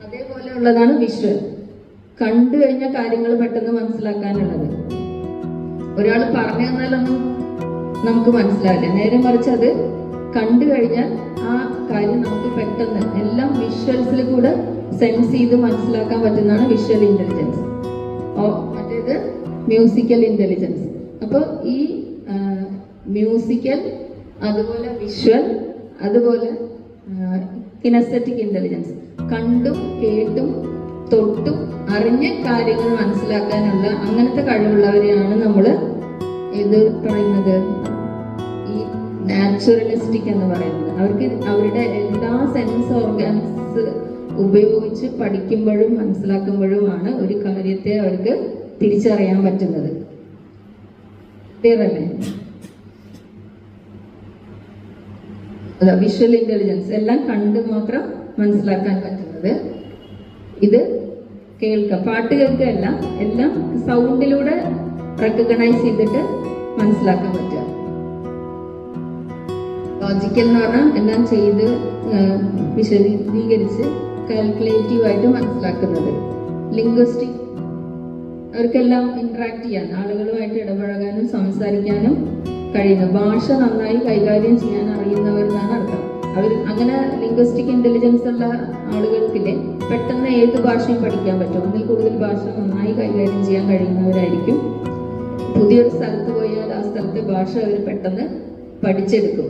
അതേപോലെ ഉള്ളതാണ് വിഷ്വൽ. കണ്ടു കഴിഞ്ഞ കാര്യങ്ങൾ പെട്ടെന്ന് മനസ്സിലാക്കാനുള്ളത്. ഒരാൾ പറഞ്ഞു തന്നാലൊന്നും നമുക്ക് മനസ്സിലാവില്ല, നേരെ മറിച്ച് അത് കണ്ടു കഴിഞ്ഞാൽ ആ കാര്യം നമുക്ക് പെട്ടെന്ന് എല്ലാം വിഷ്വൽസിൽ കൂടെ സെൻസ് ചെയ്ത് മനസ്സിലാക്കാൻ പറ്റുന്നതാണ് വിഷ്വൽ ഇന്റലിജൻസ്. മറ്റേത് മ്യൂസിക്കൽ ഇന്റലിജൻസ്. അപ്പോൾ ഈ മ്യൂസിക്കൽ, അതുപോലെ വിഷ്വൽ, അതുപോലെ കിനസ്തെറ്റിക് ഇന്റലിജൻസ്, കണ്ടും കേട്ടും തൊട്ടും അറിഞ്ഞ കാര്യങ്ങൾ മനസ്സിലാക്കാനുള്ള അങ്ങനത്തെ കഴിവുള്ളവരെയാണ് നമ്മൾ ഇത് പറയുന്നത് ഈ നാച്ചുറലിസ്റ്റിക് എന്ന് പറയുന്നത്. അവർക്ക് അവരുടെ എല്ലാ സെൻസ് ഓർഗൻസ് ഉപയോഗിച്ച് പഠിക്കുമ്പോഴും മനസ്സിലാക്കുമ്പോഴുമാണ് ഒരു കാര്യത്തെ അവർക്ക് തിരിച്ചറിയാൻ പറ്റുന്നത്. ക്ലിയർ അല്ലേ? വിഷ്വൽ ഇന്റലിജൻസ് എല്ലാം കണ്ട് മാത്രം മനസ്സിലാക്കാൻ പറ്റുന്നത്. ഇത് കേൾക്കുക, പാട്ട് കേൾക്കുകയല്ല, എല്ലാം സൗണ്ടിലൂടെ റെക്കഗ്നൈസ് ചെയ്തിട്ട് മനസ്സിലാക്കാൻ പറ്റുക. ലോജിക്കൽ എന്ന് പറഞ്ഞാൽ എല്ലാം ചെയ്ത് വിശദീകരിച്ച് കാൽക്കുലേറ്റീവ് ആയിട്ട് മനസ്സിലാക്കുന്നത്. ലിംഗ്വിസ്റ്റിക് അവർക്കെല്ലാം ഇന്ററാക്ട് ചെയ്യാൻ, ആളുകളുമായിട്ട് ഇടപഴകാനും സംസാരിക്കാനും കഴിയുന്ന, ഭാഷ നന്നായി കൈകാര്യം ചെയ്യാൻ അറിയുന്നവർ എന്നാണ് അർത്ഥം. അവർ അങ്ങനെ ലിംഗ്വിസ്റ്റിക് ഇന്റലിജൻസ് ഉള്ള ആളുകൾക്കില്ലേ പെട്ടെന്ന് ഏത് ഭാഷയും പഠിക്കാൻ പറ്റും. ഒന്നിൽ കൂടുതൽ ഭാഷ നന്നായി കൈകാര്യം ചെയ്യാൻ കഴിയുന്നവരായിരിക്കും. പുതിയൊരു സ്ഥലത്ത് പോയാൽ ആ സ്ഥലത്തെ ഭാഷ അവർ പെട്ടെന്ന് പഠിച്ചെടുക്കും.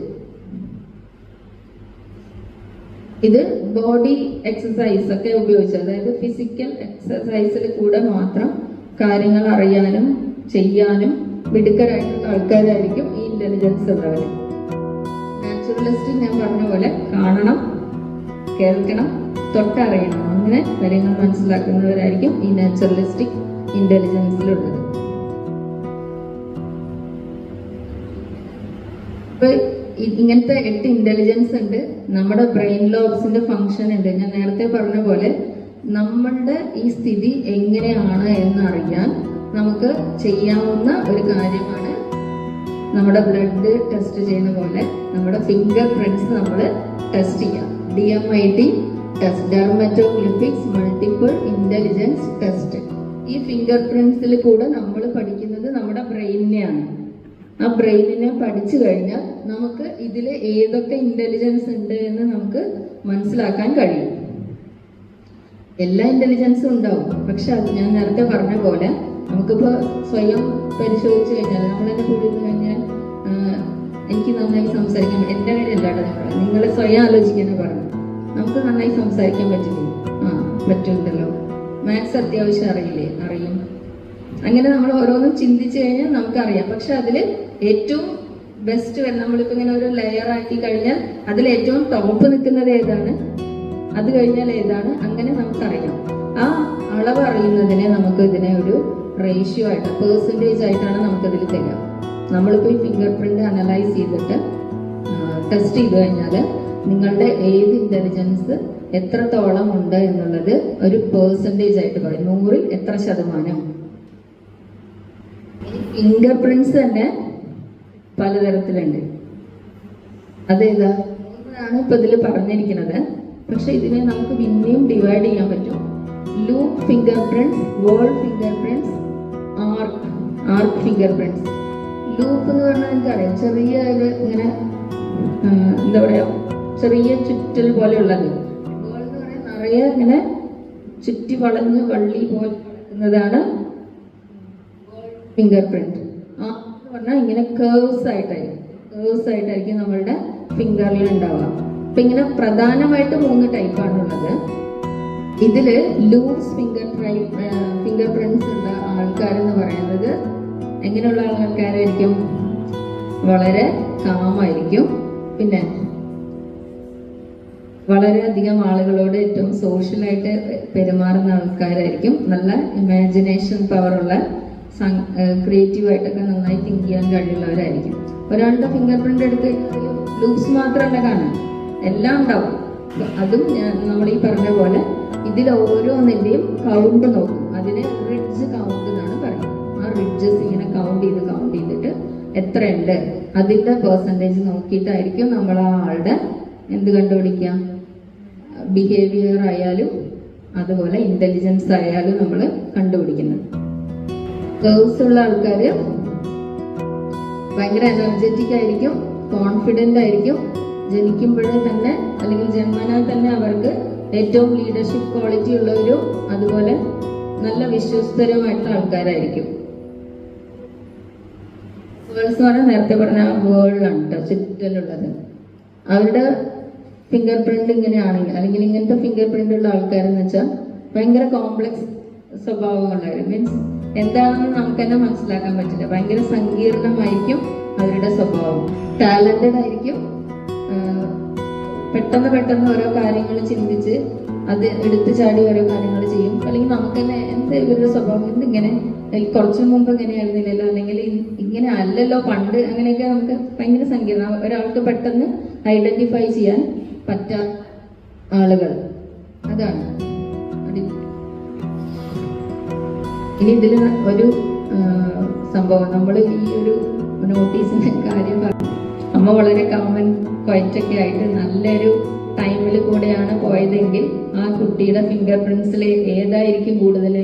ഇത് ബോഡി എക്സസൈസ് ഒക്കെ ഉപയോഗിച്ച്, അതായത് ഫിസിക്കൽ എക്സസൈസിൽ കൂടെ മാത്രം കാര്യങ്ങൾ അറിയാനും ചെയ്യാനും മിടുക്കരായിട്ടുള്ള ആൾക്കാരായിരിക്കും ഈ ഇന്റലിജൻസ് ഉള്ളവർ. നാച്ചുറലിസ്റ്റ് ഞാൻ പറഞ്ഞ പോലെ കാണണം, കേൾക്കണം, തൊട്ടറിയണം, അങ്ങനെ കാര്യങ്ങൾ മനസ്സിലാക്കുന്നവരായിരിക്കും ഈ നാച്ചുറലിസ്റ്റിക് ഇന്റലിജൻസിലുള്ളത്. അപ്പൊ ഇങ്ങനത്തെ 8 ഇന്റലിജൻസ് ഉണ്ട്. നമ്മുടെ ബ്രെയിൻ ലോബ്സിന്റെ ഫങ്ഷൻ ഉണ്ട്. ഞാൻ നേരത്തെ പറഞ്ഞ പോലെ നമ്മളുടെ ഈ സ്ഥിതി എങ്ങനെയാണ് എന്നറിയാൻ നമുക്ക് ചെയ്യാവുന്ന ഒരു കാര്യമാണ് നമ്മുടെ ബ്ലഡ് ടെസ്റ്റ് ചെയ്യുന്ന പോലെ നമ്മുടെ ഫിംഗർ പ്രിന്റ്സ് നമ്മൾ ടെസ്റ്റ് ചെയ്യാം. DMIT test, dermatoglyphics multiple intelligence test. ഈ ഫിംഗർ പ്രിന്റ്സിൽ കൂടെ നമ്മൾ പഠിക്കുന്നത് നമ്മുടെ ബ്രെയിനിനെയാണ്. ആ ബ്രെയിനിനെ പഠിച്ചു കഴിഞ്ഞാൽ നമുക്ക് ഇതിൽ ഏതൊക്കെ ഇന്റലിജൻസ് ഉണ്ട് എന്ന് നമുക്ക് മനസ്സിലാക്കാൻ കഴിയും. എല്ലാ ഇന്റലിജൻസും ഉണ്ടാവും, പക്ഷെ അത് ഞാൻ നേരത്തെ പറഞ്ഞ പോലെ നമുക്കിപ്പോൾ സ്വയം പരിശോധിച്ചു കഴിഞ്ഞാൽ, നമ്മളെന്നെ കൂടി കഴിഞ്ഞാൽ എനിക്ക് നന്നായി സംസാരിക്കാൻ, എൻ്റെ കാര്യമല്ല കേട്ടോ, നിങ്ങൾ സ്വയം ആലോചിക്കാനാണ് പറഞ്ഞു. നമുക്ക് നന്നായി സംസാരിക്കാൻ പറ്റില്ലേ? പറ്റുന്നുണ്ടല്ലോ. മാത്സ് അത്യാവശ്യം അറിയില്ലേ? അറിയും. അങ്ങനെ നമ്മൾ ഓരോന്നും ചിന്തിച്ചു കഴിഞ്ഞാൽ നമുക്കറിയാം. പക്ഷെ അതിൽ ഏറ്റവും ബെസ്റ്റ് നമ്മളിപ്പോ ഇങ്ങനെ ഒരു ലെയർ ആക്കി കഴിഞ്ഞാൽ അതിൽ ഏറ്റവും ടോപ്പ് നിൽക്കുന്നത് ഏതാണ്, അത് കഴിഞ്ഞാൽ ഏതാണ്, അങ്ങനെ നമുക്കറിയാം. ആ അളവ് അറിയുന്നതിനെ നമുക്ക് ഇതിനെ ഒരു റേഷ്യോ ആയിട്ട്, പെർസെൻറ്റേജ് ആയിട്ടാണ് നമുക്കതിൽ തരിക. നമ്മളിപ്പോ ഈ ഫിംഗർ പ്രിന്റ് അനലൈസ് ചെയ്തിട്ട് ടെസ്റ്റ് ചെയ്ത് കഴിഞ്ഞാൽ നിങ്ങളുടെ ഏത് ഇന്റലിജൻസ് എത്രത്തോളം ഉണ്ട് എന്നുള്ളത് ഒരു പെർസെൻറ്റേജ് ആയിട്ട് പറയും. 100-ൽ എത്ര ശതമാനം. ഫിംഗർ പ്രിന്റ്സ് തന്നെ പലതരത്തിലുണ്ട്. അതേതാ? 3 ഇപ്പൊ ഇതിൽ പറഞ്ഞിരിക്കുന്നത്. പക്ഷെ ഇതിനെ നമുക്ക് പിന്നെയും ഡിവൈഡ് ചെയ്യാൻ പറ്റും. Loop finger prints, whorl finger prints, arc finger prints. Loop എന്ന് പറഞ്ഞാൽ എനിക്കറിയാം, ചെറിയ ഇങ്ങനെ എന്താ പറയാ, ചെറിയ ചുറ്റൽ പോലെയുള്ളത്. വോൾ എന്ന് പറയാൻ നിറയെ ഇങ്ങനെ ചുറ്റി വളഞ്ഞ് വള്ളി പോലെ കിടക്കുന്നതാണ് ഫിംഗർ പ്രിന്റ്. എന്ന് പറഞ്ഞാൽ ഇങ്ങനെ കേർവ്സ് ആയിട്ടായിരിക്കും നമ്മളുടെ ഫിംഗറിൽ ഉണ്ടാവുക. അപ്പൊ ഇങ്ങനെ പ്രധാനമായിട്ട് 3 ടൈപ്പാണുള്ളത്. ഇതില് ലൂസ് ഫിംഗർ പ്രിന്റ്സ് ഉള്ള ആൾക്കാരെന്ന് പറയുന്നത് എങ്ങനെയുള്ള ആൾക്കാരായിരിക്കും? വളരെ കാമായിരിക്കും, പിന്നെ വളരെയധികം ആളുകളോട് ഏറ്റവും സോഷ്യലായിട്ട് പെരുമാറുന്ന ആൾക്കാരായിരിക്കും, നല്ല ഇമാജിനേഷൻ പവറുള്ള, ക്രിയേറ്റീവ് ആയിട്ടൊക്കെ നന്നായി തിങ്ക് ചെയ്യാൻ കഴിയുള്ളവരായിരിക്കും. ഒരാളുടെ ഫിംഗർ പ്രിന്റ് എടുത്ത് കഴിഞ്ഞാൽ ലൂപ്സ് മാത്രമല്ല കാണാൻ, എല്ലാം ഉണ്ടാവും. അതും നമ്മൾ ഈ പറഞ്ഞ പോലെ ഇതിൽ ഓരോന്നിന്റെയും കൗണ്ട് നോക്കും. അതിന് റിഡ്ജ് കൗണ്ട് എന്നാണ് പറയുന്നത്. ആ റിഡ്ജസ് ഇങ്ങനെ കൗണ്ട് ചെയ്തിട്ട് എത്രയുണ്ട് അതിന്റെ പെർസെൻറ്റേജ് നോക്കിയിട്ടായിരിക്കും നമ്മൾ ആ ആളുടെ എന്ത് കണ്ടുപിടിക്കുക, ബിഹേവിയർ ആയാലും അതുപോലെ ഇന്റലിജൻസ് ആയാലും നമ്മൾ കണ്ടുപിടിക്കുന്നത്. കേർവ്സ് ഉള്ള ആൾക്കാര് ഭയങ്കര എനർജറ്റിക് ആയിരിക്കും, കോൺഫിഡന്റ് ആയിരിക്കും. ജനിക്കുമ്പോഴേ തന്നെ അല്ലെങ്കിൽ ജന്മനാൽ തന്നെ അവർക്ക് ഏറ്റവും ലീഡർഷിപ്പ് ക്വാളിറ്റി ഉള്ളവരും അതുപോലെ നല്ല വിശ്വസ്തരുമായിട്ടുള്ള ആൾക്കാരായിരിക്കും. വേൾസ് എന്ന് പറഞ്ഞാൽ നേരത്തെ പറഞ്ഞ വേൾഡാണ് കേട്ടോ ചുറ്റലുള്ളത്. അവരുടെ ഫിംഗർ പ്രിന്റ് ഇങ്ങനെയാണെങ്കിൽ, അല്ലെങ്കിൽ ഇങ്ങനത്തെ ഫിംഗർ പ്രിന്റ് ഉള്ള ആൾക്കാരെന്ന് വെച്ചാൽ ഭയങ്കര കോംപ്ലക്സ് സ്വഭാവമുള്ളവർ. മീൻസ് എന്താണെന്ന് നമുക്ക് തന്നെ മനസ്സിലാക്കാൻ പറ്റില്ല. ഭയങ്കര സങ്കീർണമായിരിക്കും അവരുടെ സ്വഭാവം. ടാലന്റഡ് ആയിരിക്കും, പെട്ടെന്ന് ഓരോ കാര്യങ്ങൾ ചിന്തിച്ച് അത് എടുത്തു ചാടി ഓരോ കാര്യങ്ങൾ ചെയ്യും. അല്ലെങ്കിൽ നമുക്ക് തന്നെ എന്താ ഇവരുടെ സ്വഭാവം, എന്തിങ്ങനെ കുറച്ചു മുമ്പ് ഇങ്ങനെയായിരുന്നില്ലല്ലോ, അല്ലെങ്കിൽ ഇങ്ങനെ അല്ലല്ലോ പണ്ട്, അങ്ങനെയൊക്കെ നമുക്ക് ഭയങ്കര സങ്കീർണം. ഒരാൾക്ക് പെട്ടെന്ന് ഐഡന്റിഫൈ ചെയ്യാൻ പറ്റാത്ത ആളുകൾ, അതാണ്. ഇനി ഇതിൽ ഒരു സംഭവം, നമ്മൾ ഈ ഒരു നോട്ടീസിന്റെ കാര്യം പറഞ്ഞു. അമ്മ വളരെ കാമൻ ക്വയറ്റൊക്കെ ആയിട്ട് നല്ലൊരു ടൈമിൽ കൂടെയാണ് പോയതെങ്കിൽ ആ കുട്ടിയുടെ ഫിംഗർ പ്രിന്റ്സിൽ ഏതായിരിക്കും കൂടുതൽ?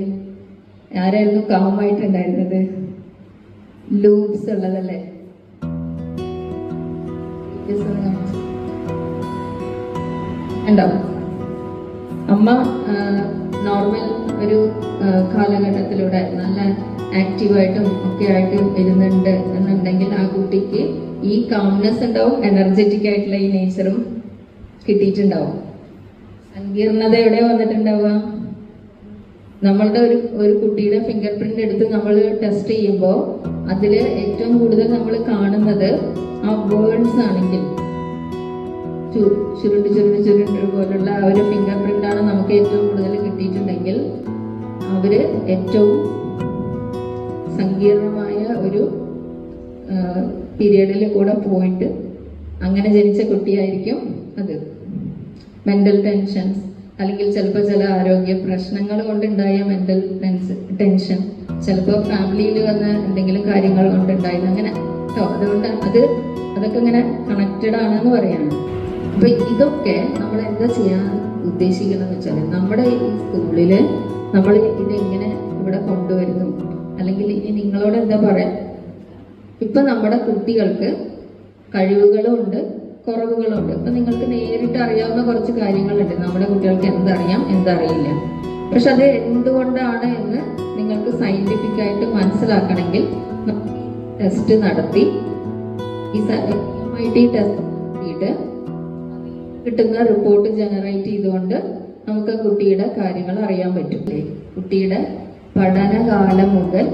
ആരായിരുന്നു കാമായിട്ടുണ്ടായിരുന്നത്? ലൂപ്സ് ഉള്ളതല്ലേ? ഉണ്ടോ? അമ്മ നോർമൽ ഒരു കാലഘട്ടത്തിലൂടെ നല്ല ആക്റ്റീവായിട്ടും ഒക്കെ ആയിട്ട് വരുന്നുണ്ട് എന്നുണ്ടെങ്കിൽ ആ കുട്ടിക്ക് ഈ കാംനെസ് ഉണ്ടാവും, എനർജറ്റിക് ആയിട്ടുള്ള ഈ നേച്ചറും കിട്ടിയിട്ടുണ്ടാവും. സങ്കീർണത എവിടെ വന്നിട്ടുണ്ടാവുക? നമ്മളുടെ ഒരു കുട്ടിയുടെ ഫിംഗർ പ്രിന്റ് എടുത്ത് നമ്മൾ ടെസ്റ്റ് ചെയ്യുമ്പോൾ അതിൽ ഏറ്റവും കൂടുതൽ നമ്മൾ കാണുന്നത് ആ വേർഡ്സ് ആണെങ്കിൽ ചുരുണ്ട് ചുരുണ്ട് ചുരുണ്ട് പോലുള്ള ആ ഒരു ഫിംഗർ പ്രിന്റ് ആണ് നമുക്ക് ഏറ്റവും കൂടുതൽ കിട്ടിയിട്ടുണ്ടെങ്കിൽ അവര് ഏറ്റവും സങ്കീർണമായ ഒരു പീരിയഡിൽ കൂടെ പോയിട്ട് അങ്ങനെ ജനിച്ച കുട്ടിയായിരിക്കും അത്. മെന്റൽ ടെൻഷൻസ് അല്ലെങ്കിൽ ചിലപ്പോൾ ചില ആരോഗ്യ പ്രശ്നങ്ങൾ കൊണ്ടുണ്ടായ മെന്റൽ ടെൻഷൻ, ചിലപ്പോൾ ഫാമിലിയിൽ വന്ന എന്തെങ്കിലും കാര്യങ്ങൾ കൊണ്ടുണ്ടായത്, അങ്ങനെ കേട്ടോ. അതുകൊണ്ട് അതൊക്കെ ഇങ്ങനെ കണക്റ്റഡ് ആണെന്ന് പറയാണ്. അപ്പൊ ഇതൊക്കെ നമ്മൾ എന്താ ചെയ്യാൻ ഉദ്ദേശിക്കണം എന്ന് വെച്ചാൽ, നമ്മുടെ ഈ സ്കൂളില് നമ്മൾ ഇതെങ്ങനെ ഇവിടെ കൊണ്ടുവരുന്നു, അല്ലെങ്കിൽ ഇനി നിങ്ങളോട് എന്താ പറയാ, ഇപ്പൊ നമ്മുടെ കുട്ടികൾക്ക് കഴിവുകളും ഉണ്ട്, കുറവുകളും ഉണ്ട്. ഇപ്പൊ നിങ്ങൾക്ക് നേരിട്ട് അറിയാവുന്ന കുറച്ച് കാര്യങ്ങളുണ്ട്, നമ്മുടെ കുട്ടികൾക്ക് എന്തറിയാം എന്തറിയില്ല. പക്ഷെ അത് എന്തുകൊണ്ടാണ് എന്ന് നിങ്ങൾക്ക് സയന്റിഫിക് ആയിട്ട് മനസ്സിലാക്കണമെങ്കിൽ ടെസ്റ്റ് നടത്തി ഈ ടെസ്റ്റ് നടത്തിയിട്ട് കിട്ടുന്ന റിപ്പോർട്ട് ജനറേറ്റ് ചെയ്തുകൊണ്ട് നമുക്ക് കുട്ടിയുടെ കാര്യങ്ങൾ അറിയാൻ പറ്റില്ലേ. കുട്ടിയുടെ പഠനകാലം മുതൽ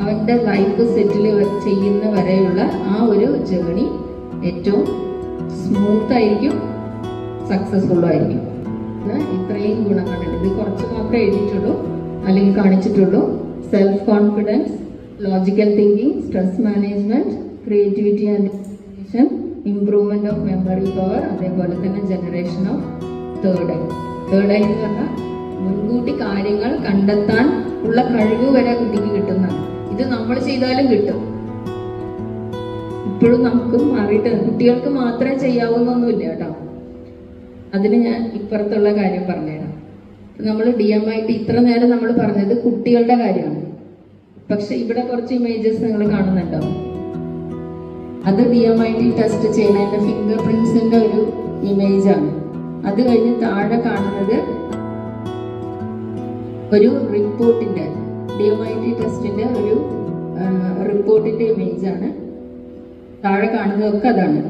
അവന്റെ ലൈഫ് സെറ്റിൽ ചെയ്യുന്ന വരെയുള്ള ആ ഒരു ജേണി ഏറ്റവും സ്മൂത്ത് ആയിരിക്കും, സക്സസ്ഫുള്ളും ആയിരിക്കും. ഇത്രയും ഗുണങ്ങളുണ്ട്. ഇത് കുറച്ച് മാത്രമേ എഴുതിയിട്ടുള്ളൂ അല്ലെങ്കിൽ കാണിച്ചിട്ടുള്ളൂ. Self confidence, logical thinking, stress management, creativity and imagination, improvement of memory power, അതേപോലെ തന്നെ generation of third eye. Third eye എന്ന് പറഞ്ഞാൽ മുൻകൂട്ടി കാര്യങ്ങൾ കണ്ടെത്താൻ ഉള്ള കഴിവ് വരെ കുട്ടിക്ക് കിട്ടുന്നതാണ്. ഇത് നമ്മൾ ചെയ്താലും കിട്ടും. ഇപ്പോഴും നമുക്ക് മാറിയിട്ട് കുട്ടികൾക്ക് മാത്രമേ ചെയ്യാവുന്നൊന്നുമില്ല കേട്ടോ. അതിന് ഞാൻ ഇപ്പുറത്തുള്ള കാര്യം പറഞ്ഞുതരാം. നമ്മൾ DMIT ഇത്ര നേരം നമ്മൾ പറഞ്ഞത് കുട്ടികളുടെ കാര്യമാണ്. പക്ഷെ ഇവിടെ കുറച്ച് ഇമേജസ് നിങ്ങൾ കാണുന്നുണ്ടോ? അത് DMIT ടെസ്റ്റ് ചെയ്യുന്നതിന്റെ ഫിംഗർ പ്രിന്റ്സിന്റെ ഒരു ഇമേജ് ആണ്. അത് കഴിഞ്ഞ് താഴെ കാണുന്നത് ഒരു റിപ്പോർട്ടിന്റെ, DMIT ടെസ്റ്റിന്റെ ഒരു റിപ്പോർട്ടിന്റെ ഇമേജ് ആണ്. താഴെ കാണുന്നതൊക്കെ അതാണ്.